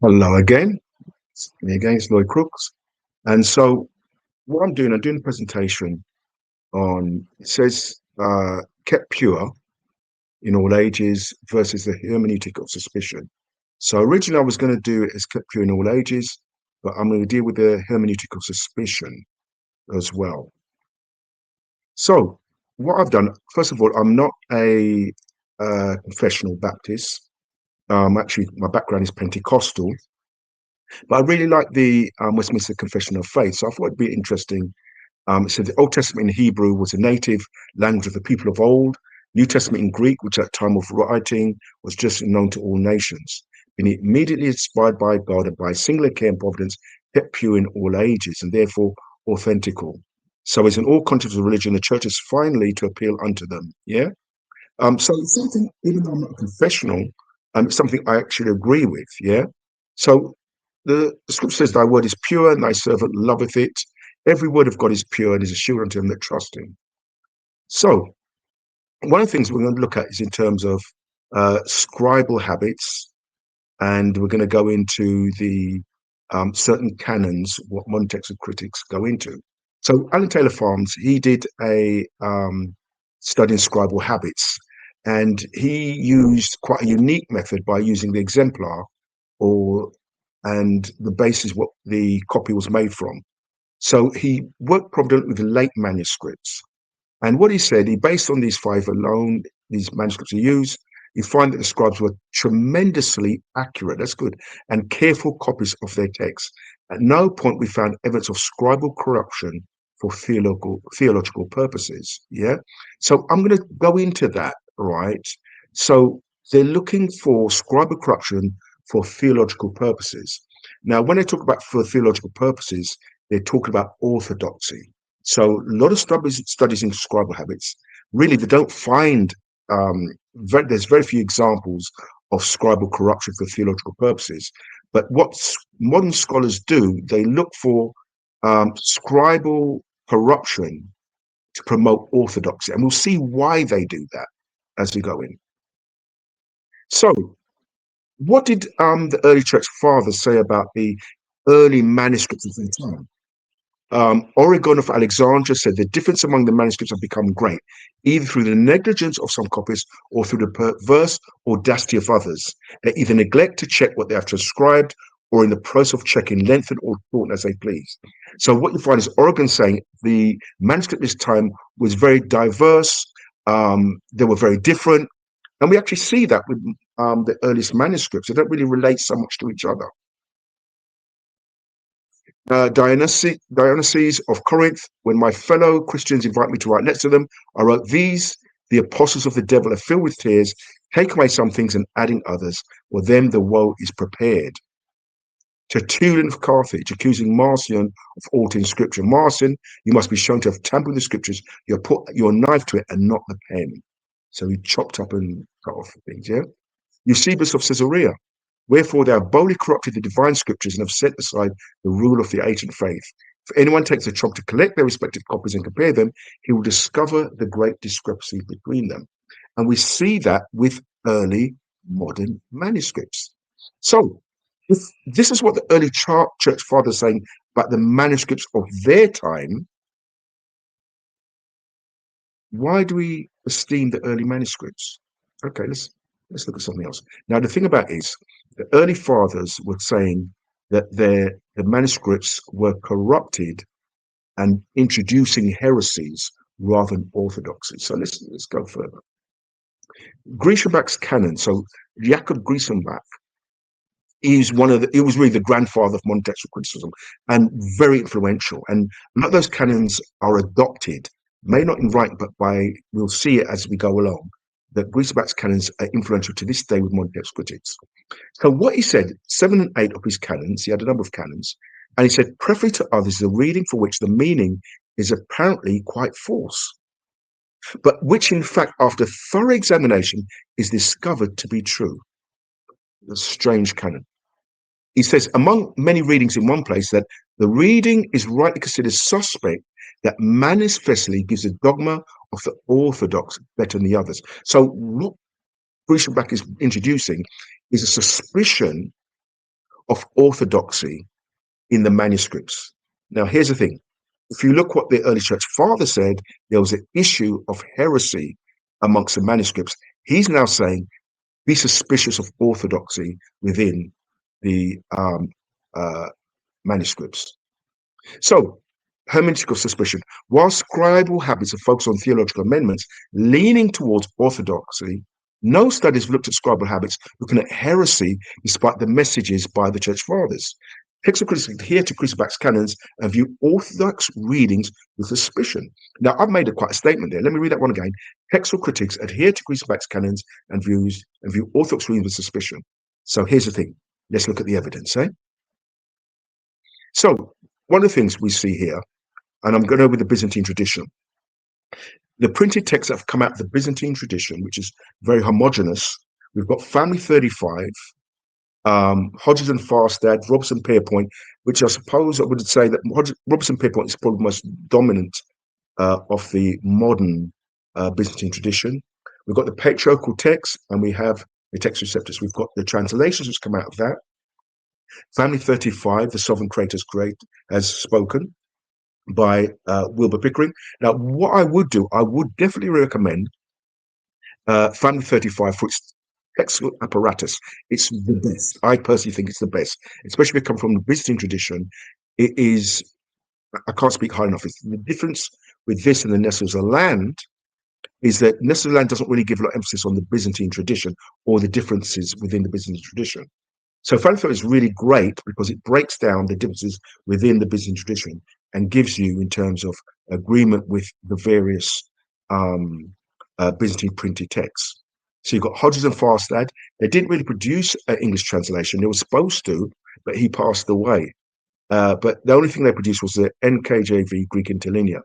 Hello again. It's me again, it's Lloyd Crooks. And so what I'm doing a presentation on, it says kept pure in all ages versus the hermeneutic of suspicion. So originally I was going to do it as kept pure in all ages, but I'm going to deal with the hermeneutic of suspicion as well. So what I've done, first of all, I'm not a confessional Baptist. Actually, my background is Pentecostal. But I really like the Westminster Confession of Faith. So I thought it'd be interesting. It said the Old Testament in Hebrew was a native language of the people of old. New Testament in Greek, which at time of writing was just known to all nations, being immediately inspired by God and by singular care and providence, kept pure in all ages, and therefore authentical. So as in all concepts of religion, the church is finally to appeal unto them. Yeah. So it's something, even though I'm not a confessional, it's something I actually agree with. Yeah. So the scripture says, "Thy word is pure, and thy servant loveth it." Every word of God is pure and is assured unto them that trust him. So one of the things we're going to look at is in terms of scribal habits, and we're going to go into the certain canons, what modern textual critics go into. So Alan Taylor Farms, he did a study in scribal habits, and he used quite a unique method by using the exemplar or and the basis what the copy was made from. So he worked predominantly with late manuscripts. And what he said, he based on these five alone, these manuscripts he used, you find that the scribes were tremendously accurate, that's good, and careful copies of their texts. At no point we found evidence of scribal corruption for theological purposes. Yeah. So I'm going to go into that, right? So they're looking for scribal corruption for theological purposes. Now, when they talk about for theological purposes, they're talking about orthodoxy. So a lot of studies in scribal habits, really, they don't find, there's very few examples of scribal corruption for theological purposes. But what modern scholars do, they look for scribal corruption to promote orthodoxy. And we'll see why they do that as we go in. So what did the early church fathers say about the early manuscripts of their time? Origen of Alexandria said the difference among the manuscripts have become great, either through the negligence of some copies or through the perverse audacity of others. They either neglect to check what they have transcribed or in the process of checking lengthen or shorten as they please. So what you find is Origen saying the manuscript this time was very diverse, they were very different, and we actually see that with the earliest manuscripts. They don't really relate so much to each other. Dionysius of Corinth, when my fellow Christians invite me to write letters to them, I wrote these, the apostles of the devil are filled with tears, take away some things and adding others, for them the woe is prepared. Tertullian of Carthage, accusing Marcion of altering scripture. Marcion, you must be shown to have tampered with the scriptures. You put your knife to it and not the pen. So he chopped up and cut off things, yeah? Eusebius of Caesarea, wherefore they have boldly corrupted the divine scriptures and have set aside the rule of the ancient faith. If anyone takes the trouble to collect their respective copies and compare them, he will discover the great discrepancy between them. And we see that with early modern manuscripts. So if this is what the early church fathers saying about the manuscripts of their time, why do we esteem the early manuscripts? Okay, let's look at something else. Now, the thing about is the early fathers were saying that the manuscripts were corrupted and introducing heresies rather than orthodoxy. So let's go further. Griesbach's canon. So Jacob Griesbach is he was really the grandfather of modern textual criticism and very influential. And a lot of those canons are adopted, may not in writing, but we'll see it as we go along, that Griesbach's canons are influential to this day with modern text critics. So what he said, 7 and 8 of his canons, he had a number of canons, and he said, preferably to others, the reading for which the meaning is apparently quite false, but which in fact, after thorough examination, is discovered to be true. A strange canon. He says, among many readings in one place, that the reading is rightly considered suspect that manifestly gives a dogma of the orthodox better than the others. So what Griesbach is introducing is a suspicion of orthodoxy in the manuscripts. Now, here's the thing. If you look what the early church father said, there was an issue of heresy amongst the manuscripts. He's now saying, be suspicious of orthodoxy within the manuscripts. So, hermeneutical of suspicion. While scribal habits are focused on theological amendments leaning towards orthodoxy, no studies have looked at scribal habits looking at heresy despite the messages by the church fathers. Textual critics adhere to Griesbach's canons and view orthodox readings with suspicion. Now, I've made quite a statement there. Let me read that one again. Textual critics adhere to Griesbach's canons and view orthodox readings with suspicion. So here's the thing. Let's look at the evidence. So one of the things we see here, and I'm going over the Byzantine tradition. The printed texts that have come out of the Byzantine tradition, which is very homogeneous. We've got Family 35, Hodges and Farstad, Robson Pierpoint, which I suppose I would say that Robson Pierpoint is probably the most dominant of the modern Byzantine tradition. We've got the patriarchal texts, and we have the text receptors. We've got the translations which come out of that. Family 35, the Sovereign Creator's Great, has spoken by Wilbur Pickering. Now, what I would do, I would definitely recommend Family 35 for its textual apparatus. It's the best. I personally think it's the best, especially if it comes from the Byzantine tradition. It is, I can't speak high enough. It's the difference with this and the Nestor's Land is that Nestor's Land doesn't really give a lot of emphasis on the Byzantine tradition or the differences within the Byzantine tradition. So Family is really great because it breaks down the differences within the Byzantine tradition and gives you, in terms of agreement with the various Byzantine printed texts. So you've got Hodges and Farstad. They didn't really produce an English translation. They were supposed to, but he passed away. But the only thing they produced was the NKJV Greek Interlinear.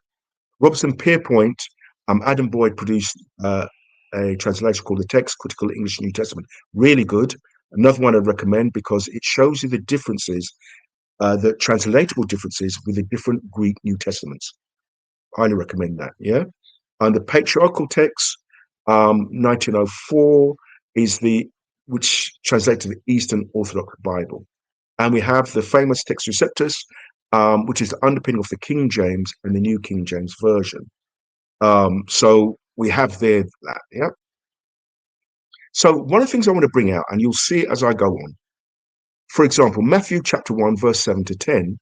Robson Pierpoint, Adam Boyd produced a translation called the Text Critical English New Testament. Really good. Another one I'd recommend because it shows you the differences, the translatable differences with the different Greek New Testaments. Highly recommend that. Yeah. And the patriarchal text, 1904, is which translates to the Eastern Orthodox Bible. And we have the famous Text Receptus, which is the underpinning of the King James and the New King James Version. So we have there that. Yeah. So one of the things I want to bring out, and you'll see it as I go on, for example, Matthew chapter 1, verse 7 to 10,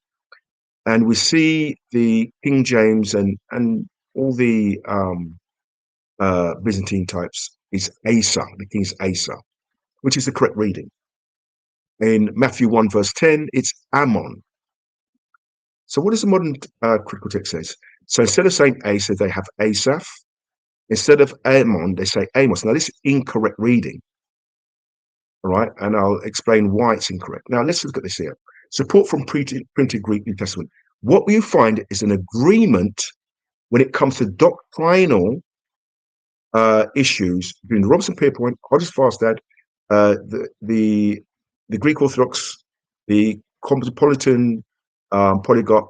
and we see the King James and all the Byzantine types is Asa, the king's Asa, which is the correct reading. In Matthew 1, verse 10, it's Ammon. So what does the modern critical text say? So instead of saying Asa, they have Asaph. Instead of Ammon, they say Amos. Now, this is incorrect reading. All right, and I'll explain why it's incorrect. Now, let's look at this here. Support from printed Greek New Testament. What you find is an agreement when it comes to doctrinal issues between Robson Pierpoint, Hodges Farstad, the Greek Orthodox, the Cosmopolitan Polyglot,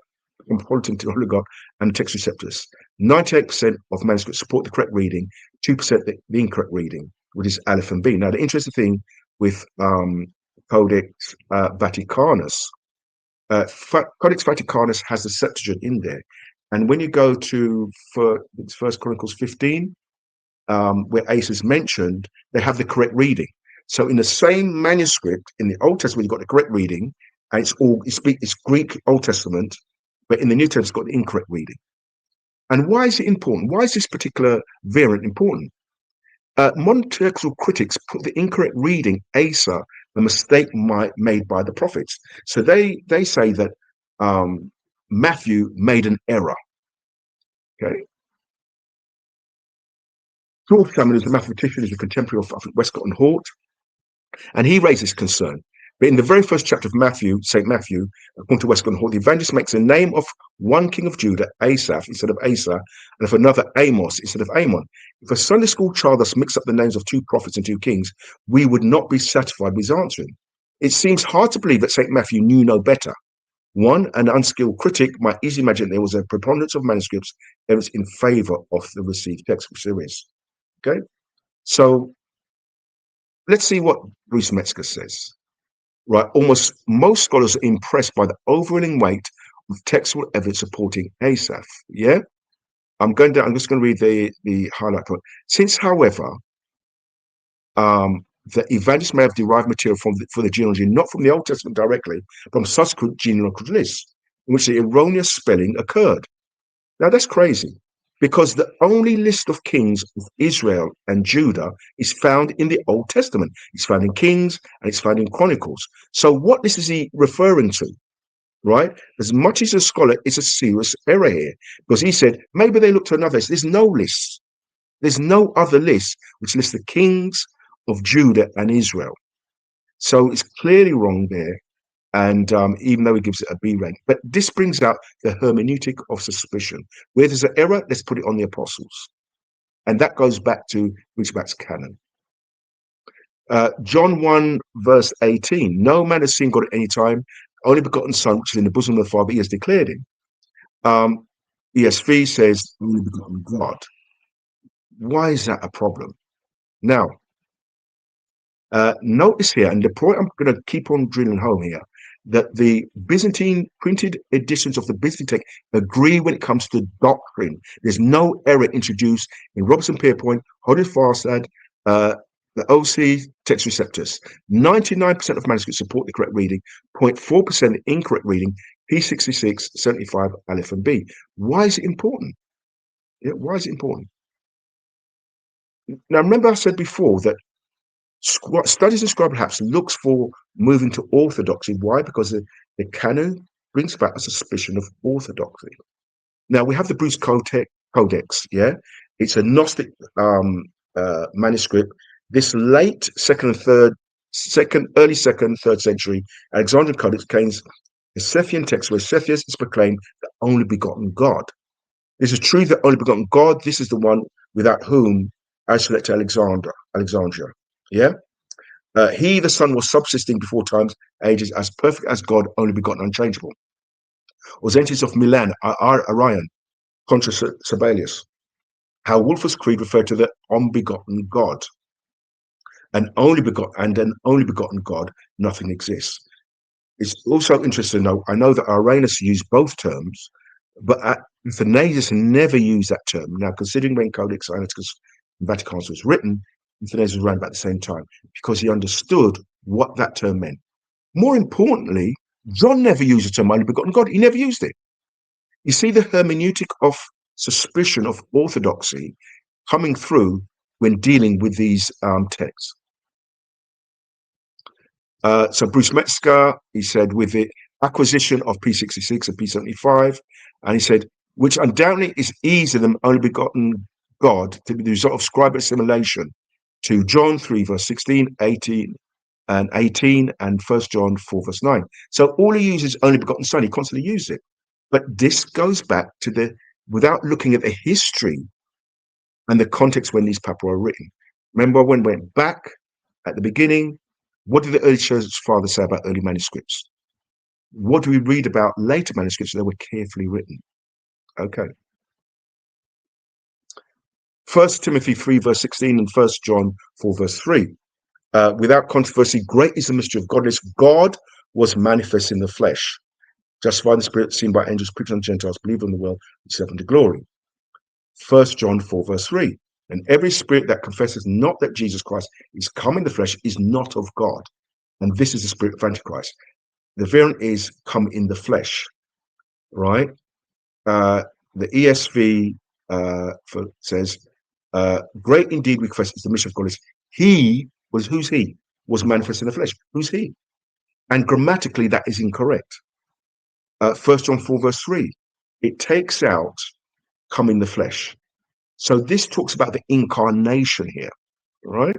and the Text Receptus. 98% of manuscripts support the correct reading, 2% the incorrect reading, which is Aleph and B. Now, the interesting thing with Codex Vaticanus, Codex Vaticanus has the Septuagint in there. And when you go to First Chronicles 15, where Asa is mentioned, they have the correct reading. So in the same manuscript, in the Old Testament, you've got the correct reading, and it's Greek Old Testament, but in the New Testament, it's got the incorrect reading. And why is it important? Why is this particular variant important? Modern textual critics put the incorrect reading, Asa, a mistake made by the prophets. So they say that Matthew made an error. Okay. George Salmon is a mathematician, is a contemporary of Westcott and Hort, and he raises concern. But in the very first chapter of Matthew, St. Matthew, according to Westcott and Hort, the evangelist makes the name of one king of Judah, Asaph, instead of Asa, and of another, Amos, instead of Amon. If a Sunday school child thus mixed up the names of two prophets and two kings, we would not be satisfied with his answering. It seems hard to believe that St. Matthew knew no better. One, an unskilled critic might easily imagine there was a preponderance of manuscripts evidence in favor of the received text, which there is. Okay, so let's see what Bruce Metzger says. right? Almost most scholars are impressed by the overwhelming weight of textual evidence supporting Asaph. Yeah, I'm going down. I'm just going to read the highlight point. Since, however, the evangelists may have derived material for the genealogy not from the Old Testament directly, but from subsequent genealogical lists in which the erroneous spelling occurred. Now that's crazy, because the only list of kings of Israel and Judah is found in the Old Testament. It's found in Kings and it's found in Chronicles. So what list is he referring to? Right? As much as a scholar, it's a serious error here, because he said maybe they looked to another list. There's no list. There's no other list which lists the kings of Judah and Israel. So it's clearly wrong there. And even though he gives it a B rank, but this brings out the hermeneutic of suspicion. Where there's an error, let's put it on the apostles, and that goes back to Griesbach's canon. John 1 verse 18: no man has seen God at any time, only begotten Son, which is in the bosom of the Father, he has declared him. ESV says only begotten God. Why is that a problem? Now, notice here, and the point I'm going to keep on drilling home here, that the Byzantine printed editions of the Byzantine text agree when it comes to doctrine. There's no error introduced in Robinson Pierpoint, Hodder Farsad, the OC text receptors. 99% of manuscripts support the correct reading, 0.4% incorrect reading, P66, 75, Aleph and B. Why is it important? Yeah, why is it important? Now, remember I said before that studies in scribal perhaps looks for moving to orthodoxy. Why? Because the canon brings back a suspicion of orthodoxy. Now we have the Bruce Codex. Yeah, it's a Gnostic manuscript. This late early second, third century Alexandrian Codex contains the Sethian text where Sethius is proclaimed the only begotten God. This is true that only begotten God. This is the one without whom I select Alexandria. Yeah. He, the Son, was subsisting before times, ages, as perfect as God, only begotten, unchangeable. Ausentius of Milan, Arian, contra Sabellius. How Wolfer's Creed referred to the unbegotten God. An only begotten God, nothing exists. It's also interesting to know, I know that Irenaeus used both terms, but Athanasius never used that term. Now, considering when Codex Sinaiticus Vaticanus was written, Athanasius was around about the same time, because he understood what that term meant. More importantly, John never used the term only begotten God. He never used it. You see the hermeneutic of suspicion of orthodoxy coming through when dealing with these texts. So Bruce Metzger, he said, with the acquisition of P66 and P75, and he said, which undoubtedly is easier than only begotten God to be the result of scribal assimilation to John 3 verse 16, 18, and 18, and 1 John 4 verse 9. So all he uses only begotten Son, he constantly uses it. But this goes back to without looking at the history and the context when these papyri were written. Remember when we went back at the beginning, what did the early church fathers say about early manuscripts? What do we read about later manuscripts that were carefully written? Okay. 1 Timothy 3 verse 16 and 1 John 4 verse 3. Without controversy, great is the mystery of godliness. God was manifest in the flesh, justified in the spirit, seen by angels, preached on Gentiles, believed on the world, step into glory. 1 John 4 verse 3. And every spirit that confesses not that Jesus Christ is come in the flesh is not of God. And this is the spirit of Antichrist. The variant is come in the flesh, right? The ESV says, great indeed we confess is the mission of God. Who's he? Was manifest in the flesh. Who's he? And grammatically, that is incorrect. 1 John 4 verse 3, it takes out come in the flesh. So this talks about the incarnation here, right?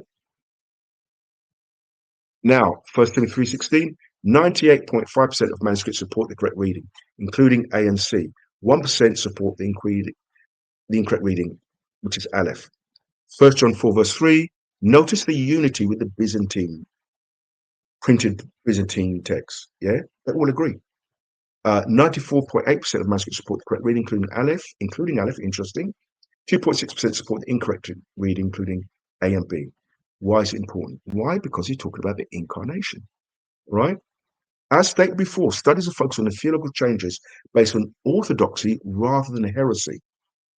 Now, 1 Timothy 3:16, 98.5% of manuscripts support the correct reading, including A and C. 1% support the incorrect reading, which is Aleph. 1 John 4 verse 3, notice the unity with the printed Byzantine text. Yeah, they all agree. 94.8% of manuscripts support the correct reading, including Aleph, interesting. 2.6% support the incorrect reading, including A and B. Why is it important? Why? Because he's talking about the incarnation. right? As stated before, studies are focused on the theological changes based on orthodoxy rather than heresy.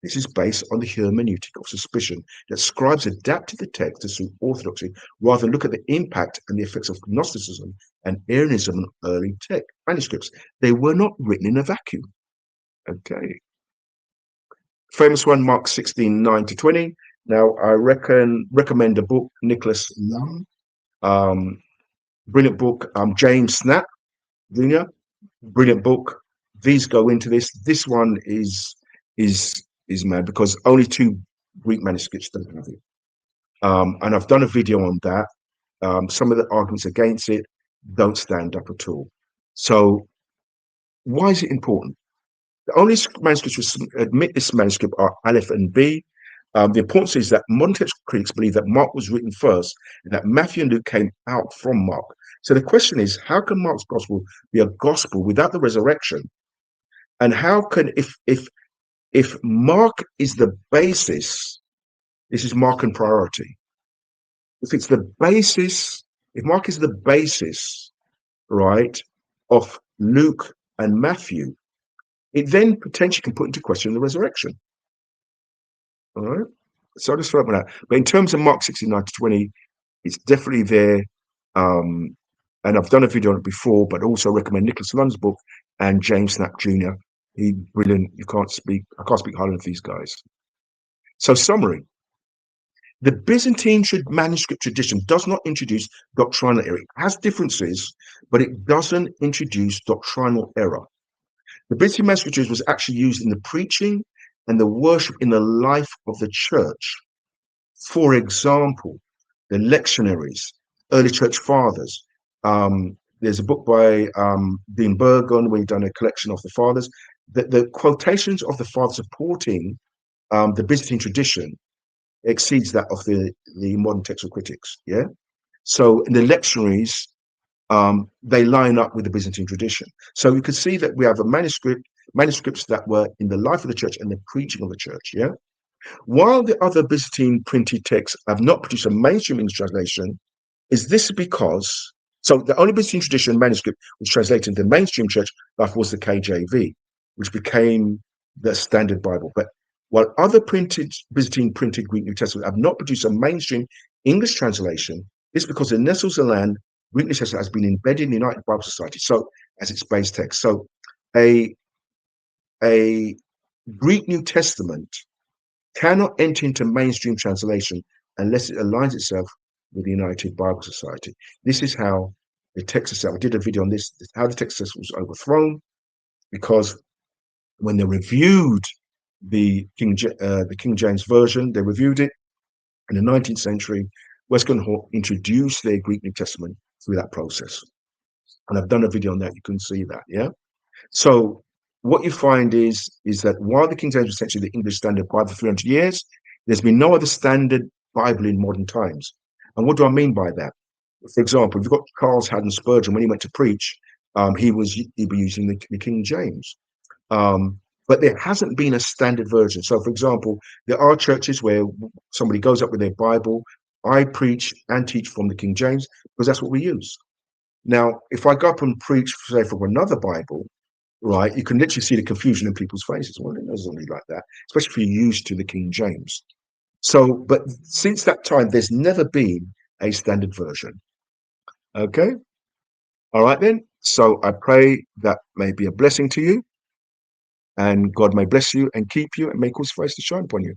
This is based on the hermeneutic of suspicion, that scribes adapted the text to suit orthodoxy rather than look at the impact and the effects of Gnosticism and Arianism on early tech manuscripts. They were not written in a vacuum. Okay. Famous one, Mark 16:9-20. Now, I recommend a book, Nicholas Young, um, brilliant book. James Snap Jr., brilliant book. These go into this. This one is mad because only two Greek manuscripts don't have it. And I've done a video on that. Some of the arguments against it don't stand up at all. So why is it important? The only manuscripts which admit this manuscript are Aleph and B. The importance is that modern text critics believe that Mark was written first and that Matthew and Luke came out from Mark. So the question is, how can Mark's gospel be a gospel without the resurrection? And how can, if Mark is the basis, this is Markan priority. If it's the basis, if Mark is the basis, right, of Luke and Matthew, it then potentially can put into question the resurrection. All right. So I just throw that. But in terms of Mark 16:9-20, it's definitely there. Um, and I've done a video on it before, but also recommend Nicholas Lund's book and James Snap Jr. He's brilliant. I can't speak highly of these guys. So summary. The Byzantine manuscript tradition does not introduce doctrinal error. It has differences, but it doesn't introduce doctrinal error. The Byzantine manuscript was actually used in the preaching and the worship in the life of the church. For example, the lectionaries, early church fathers. There's a book by Dean Burgon where he's done a collection of the fathers. The quotations of the fathers supporting the Byzantine tradition exceeds that of the modern textual critics. Yeah. So in the lectionaries, they line up with the Byzantine tradition. So you can see that we have a manuscripts that were in the life of the church and the preaching of the church. Yeah. While the other Byzantine printed texts have not produced a mainstream English translation, is this because the only Byzantine tradition manuscript was translated into the mainstream church life was the KJV, which became the standard Bible. But while other Byzantine printed Greek New Testament have not produced a mainstream English translation, it's because the Nestle-Aland Greek New Testament has been embedded in the United Bible Society, so as its base text. So a Greek New Testament cannot enter into mainstream translation unless it aligns itself with the United Bible Society. This is how the text itself, I did a video on this, how the text was overthrown, because when they reviewed the King James Version, they reviewed it in the 19th century. Westcott Hall introduced their Greek New Testament through that process. And I've done a video on that, you can see that, yeah? So what you find is that while the King James was essentially the English Standard Bible for 300 years, there's been no other standard Bible in modern times. And what do I mean by that? For example, if you've got Charles Haddon Spurgeon, when he went to preach, he'd be using the King James. But there hasn't been a standard version. So, for example, there are churches where somebody goes up with their Bible. I preach and teach from the King James because that's what we use. Now, if I go up and preach, say, from another Bible, right, you can literally see the confusion in people's faces. Well, it doesn't be like that, especially if you're used to the King James. So, but since that time, there's never been a standard version. Okay. All right, then. So I pray that may be a blessing to you, and God may bless you and keep you and make his face to shine upon you.